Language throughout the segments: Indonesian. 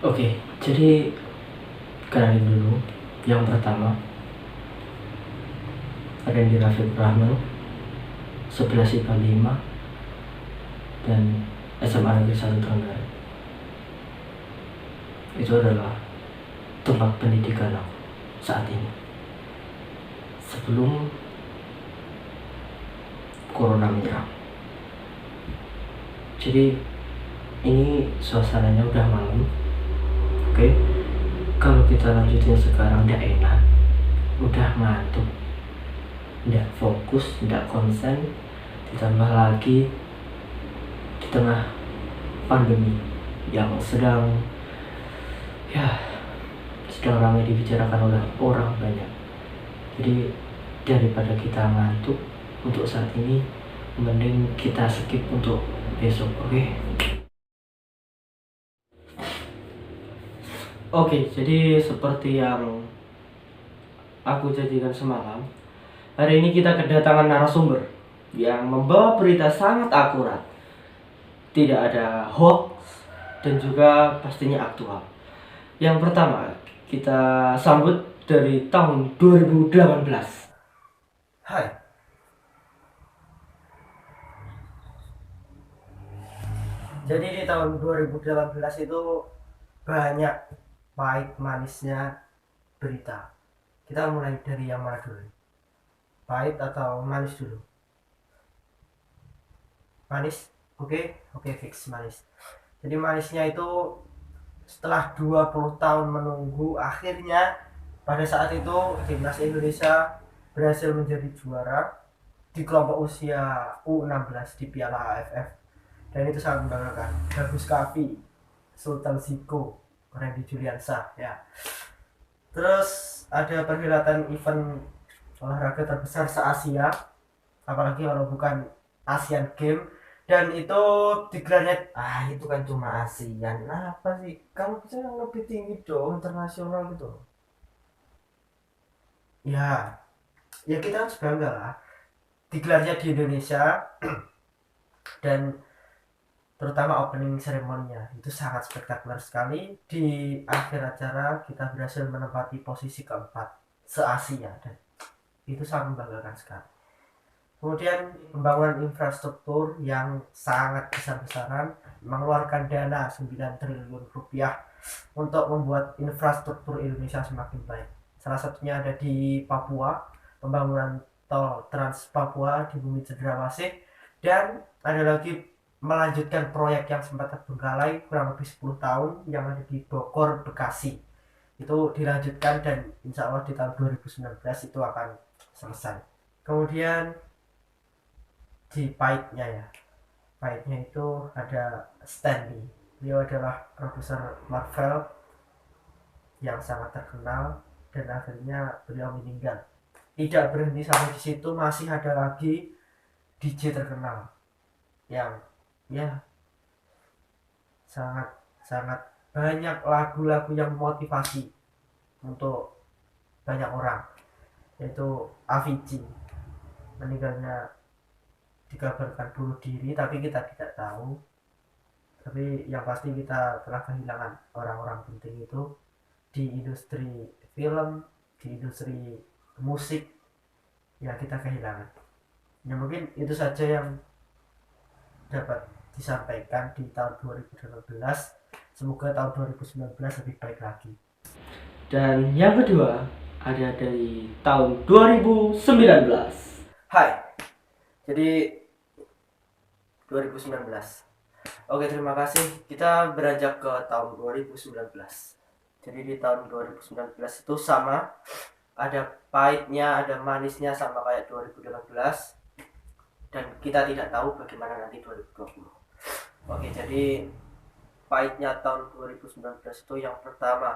Oke, jadi kenalin dulu. Yang pertama, Randy Rafiq Rahman, 11 IPA 5, dan SMA Negeri 1 Trenggalek. Itu adalah tempat pendidikan aku saat ini. Sebelum corona menyerang. Jadi ini suasananya udah malam. Oke, kalau kita lanjutin sekarang udah enak, udah ngantuk, tidak fokus, tidak konsen, ditambah lagi di tengah pandemi yang sedang ramai dibicarakan oleh orang banyak. Jadi daripada kita ngantuk untuk saat ini, mending kita skip untuk besok. Oke, jadi seperti yang aku janjikan semalam, hari ini kita kedatangan narasumber yang membawa berita sangat akurat. Tidak ada hoax dan juga pastinya aktual. Yang pertama, kita sambut dari tahun 2018. Hai. Jadi di tahun 2018 itu banyak pahit manisnya berita. Kita mulai dari yang mana dulu? Pahit atau manis dulu? Manis? Oke, fix manis. Jadi manisnya itu setelah 20 tahun menunggu, akhirnya pada saat itu timnas Indonesia berhasil menjadi juara di kelompok usia U16 di Piala AFF, dan itu sangat membanggakan. Bagus Kavi, Sultan Ziko, Randy Juliansyah ya. Terus ada perhelatan event olahraga terbesar se-Asia, apalagi kalau bukan Asian Games, dan itu digelarnya itu kan cuma ASEAN. Apa sih, kamu bisa yang lebih tinggi dong, internasional gitu ya. Ya kita harus bangga lah digelarnya di Indonesia. Dan terutama opening ceremony-nya itu sangat spektakuler sekali. Di akhir acara kita berhasil menempati posisi keempat se-Asia, dan itu sangat membanggakan sekali. Kemudian pembangunan infrastruktur yang sangat besar-besaran, mengeluarkan dana 9 triliun rupiah untuk membuat infrastruktur Indonesia semakin baik. Salah satunya ada di Papua, pembangunan tol Trans Papua di Bumi Cendrawasih, dan ada lagi melanjutkan proyek yang sempat terbengkalai kurang lebih 10 tahun yang ada di Bogor, Bekasi. Itu dilanjutkan dan insya Allah di tahun 2019 itu akan selesai. Kemudian di pahitnya itu ada Stan Lee. Beliau adalah produser Marvel yang sangat terkenal, dan akhirnya beliau meninggal. Tidak berhenti sampai di situ, masih ada lagi DJ terkenal yang sangat banyak lagu-lagu yang motivasi untuk banyak orang, yaitu Avicii. Meninggalnya dikabarkan bunuh diri, tapi kita tidak tahu. Tapi yang pasti kita telah kehilangan orang-orang penting itu di industri film, di industri musik, ya kita kehilangan. Ya mungkin itu saja yang dapat disampaikan di tahun 2018. Semoga tahun 2019 lebih baik lagi. Dan yang kedua ada dari tahun 2019. Hai. Jadi 2019. Oke, terima kasih. Kita beranjak ke tahun 2019. Jadi di tahun 2019 itu sama, ada pahitnya, ada manisnya, sama kayak 2018. Dan kita tidak tahu bagaimana nanti 2020. Oke, jadi pahitnya tahun 2019 itu yang pertama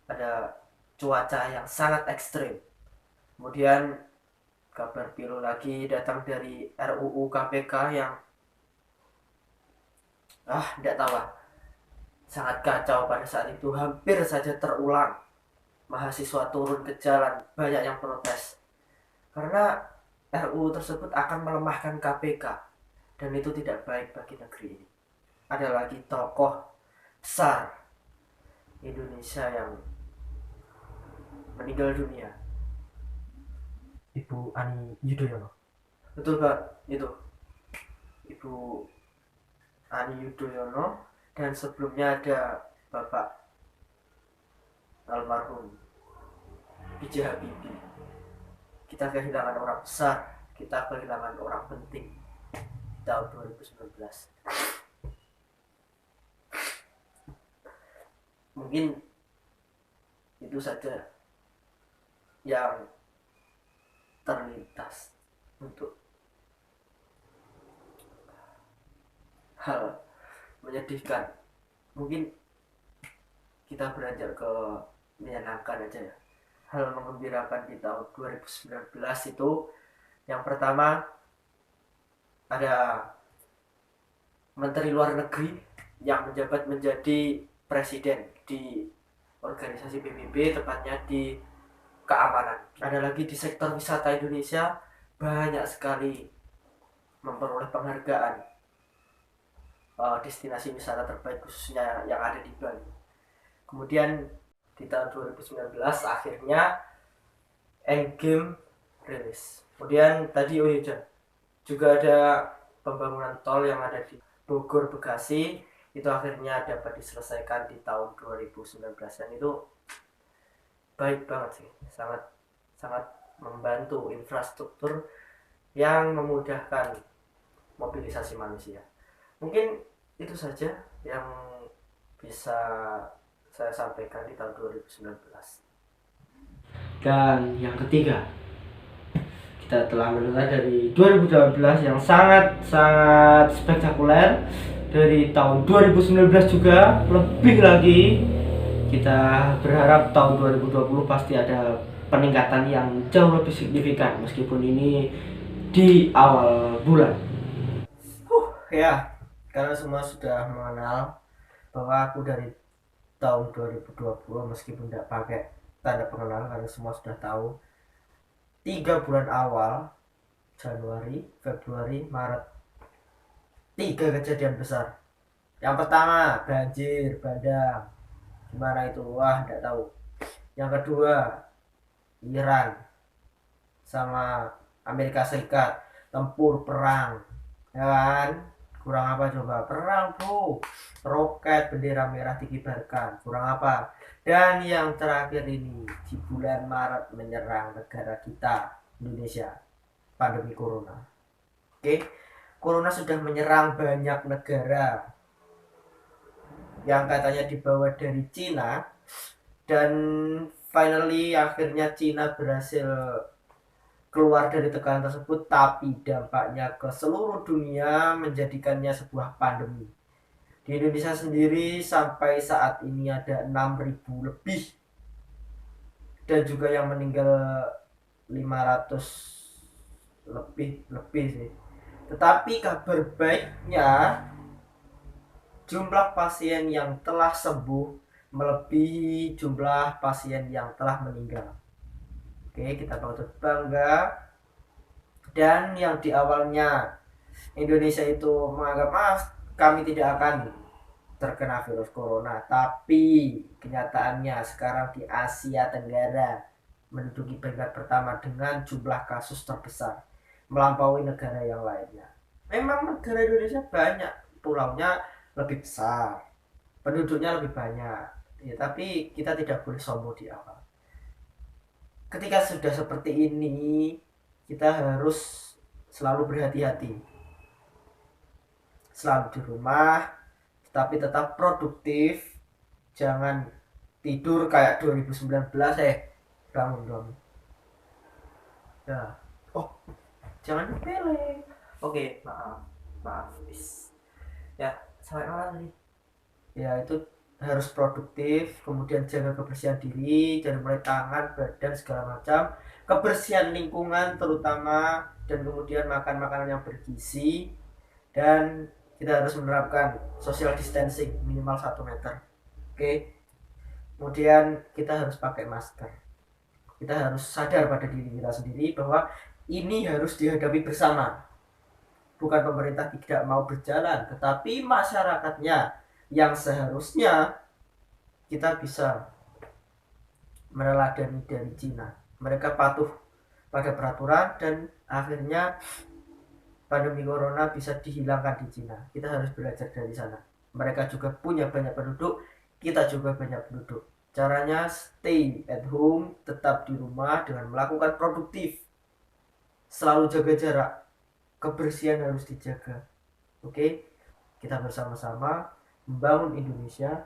ada cuaca yang sangat ekstrim. Kemudian kabar pilu lagi datang dari RUU KPK yang tidak tahu lah, sangat kacau pada saat itu, hampir saja terulang. Mahasiswa turun ke jalan, banyak yang protes karena RUU tersebut akan melemahkan KPK, dan itu tidak baik bagi negeri ini. Ada lagi tokoh besar Indonesia yang meninggal dunia, Ibu Ani Yudhoyono. Betul Pak, itu Ibu Ani Yudhoyono, dan sebelumnya ada Bapak almarhum B.J. Habibie. Kita kehilangan orang besar, kita kehilangan orang penting di tahun 2019. Mungkin itu saja yang terlintas untuk hal menyedihkan. Mungkin kita beranjak ke menyenangkan aja ya. Hal mengembirakan di tahun 2019 itu, yang pertama ada Menteri Luar Negeri yang menjabat menjadi presiden di organisasi PBB, tepatnya di keamanan. Ada lagi di sektor wisata, Indonesia banyak sekali memperoleh penghargaan destinasi wisata terbaik khususnya yang ada di Bali. Kemudian di tahun 2019 akhirnya Endgame rilis. Kemudian tadi juga ada pembangunan tol yang ada di Bogor Bekasi, itu akhirnya dapat diselesaikan di tahun 2019, dan itu baik banget sih, sangat sangat membantu infrastruktur yang memudahkan mobilisasi manusia. Mungkin itu saja yang bisa saya sampaikan di tahun 2019. Dan yang ketiga, kita telah mendengar dari 2018 yang sangat-sangat spektakuler. Dari tahun 2019 juga lebih lagi. Kita berharap tahun 2020 pasti ada peningkatan yang jauh lebih signifikan, meskipun ini di awal bulan. Ya, karena semua sudah mengenal bahwa aku dari tahun 2020, meskipun tidak pakai tanda pengenal karena semua sudah tahu, 3 bulan awal, Januari, Februari, Maret, 3 kejadian besar. Yang pertama banjir bandang, gimana itu, wah tidak tahu. Yang kedua Iran sama Amerika Serikat tempur perang, ya kan? Kurang apa coba? Perang bro, roket bendera merah dikibarkan, kurang apa? Dan yang terakhir ini di bulan Maret menyerang negara kita, Indonesia, pandemi corona. Oke, corona sudah menyerang banyak negara yang katanya dibawa dari Cina, dan finally akhirnya Cina berhasil keluar dari tekanan tersebut, tapi dampaknya ke seluruh dunia menjadikannya sebuah pandemi. Di Indonesia sendiri sampai saat ini ada 6.000 lebih, dan juga yang meninggal 500 lebih sih. Tetapi kabar baiknya, jumlah pasien yang telah sembuh melebihi jumlah pasien yang telah meninggal. Oke, kita patut bangga. Dan yang di awalnya Indonesia itu menganggap kami tidak akan terkena virus corona, tapi kenyataannya sekarang di Asia Tenggara menduduki peringkat pertama dengan jumlah kasus terbesar, melampaui negara yang lainnya. Memang negara Indonesia banyak, pulaunya lebih besar, penduduknya lebih banyak ya, tapi kita tidak boleh sombong di awal. Ketika sudah seperti ini, kita harus selalu berhati-hati, selalu di rumah, tapi tetap produktif. Jangan tidur kayak 2019, bangun dong ya. Jangan dipeleng. Oke, maaf ya, sampai mana tadi ya? Itu harus produktif, kemudian jaga kebersihan diri dari mulai tangan, badan, segala macam, kebersihan lingkungan terutama, dan kemudian makan makanan yang bergizi, dan kita harus menerapkan social distancing minimal 1 meter. Oke. Kemudian kita harus pakai masker. Kita harus sadar pada diri kita sendiri bahwa ini harus dihadapi bersama. Bukan pemerintah tidak mau berjalan, tetapi masyarakatnya yang seharusnya kita bisa meneladani dari Cina. Mereka patuh pada peraturan dan akhirnya pandemi corona bisa dihilangkan di Cina. Kita harus belajar dari sana. Mereka juga punya banyak penduduk, kita juga banyak penduduk. Caranya stay at home, tetap di rumah dengan melakukan produktif. Selalu jaga jarak, kebersihan harus dijaga. Oke, kita bersama-sama membangun Indonesia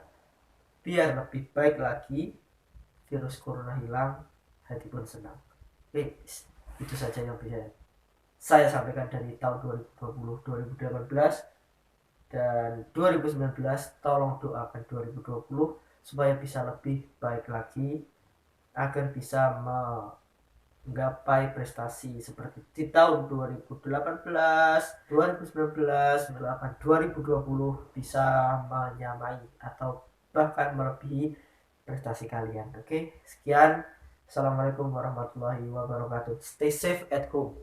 biar lebih baik lagi. Virus corona hilang, hati pun senang. Oke, itu saja yang bisa saya sampaikan dari tahun 2020, 2018 dan 2019. Tolong doakan 2020 supaya bisa lebih baik lagi agar bisa menggapai prestasi seperti di tahun 2018, 2019, 2020 bisa menyamai atau bahkan melebihi prestasi kalian. Oke, sekian. Assalamualaikum warahmatullahi wabarakatuh. Stay safe at home.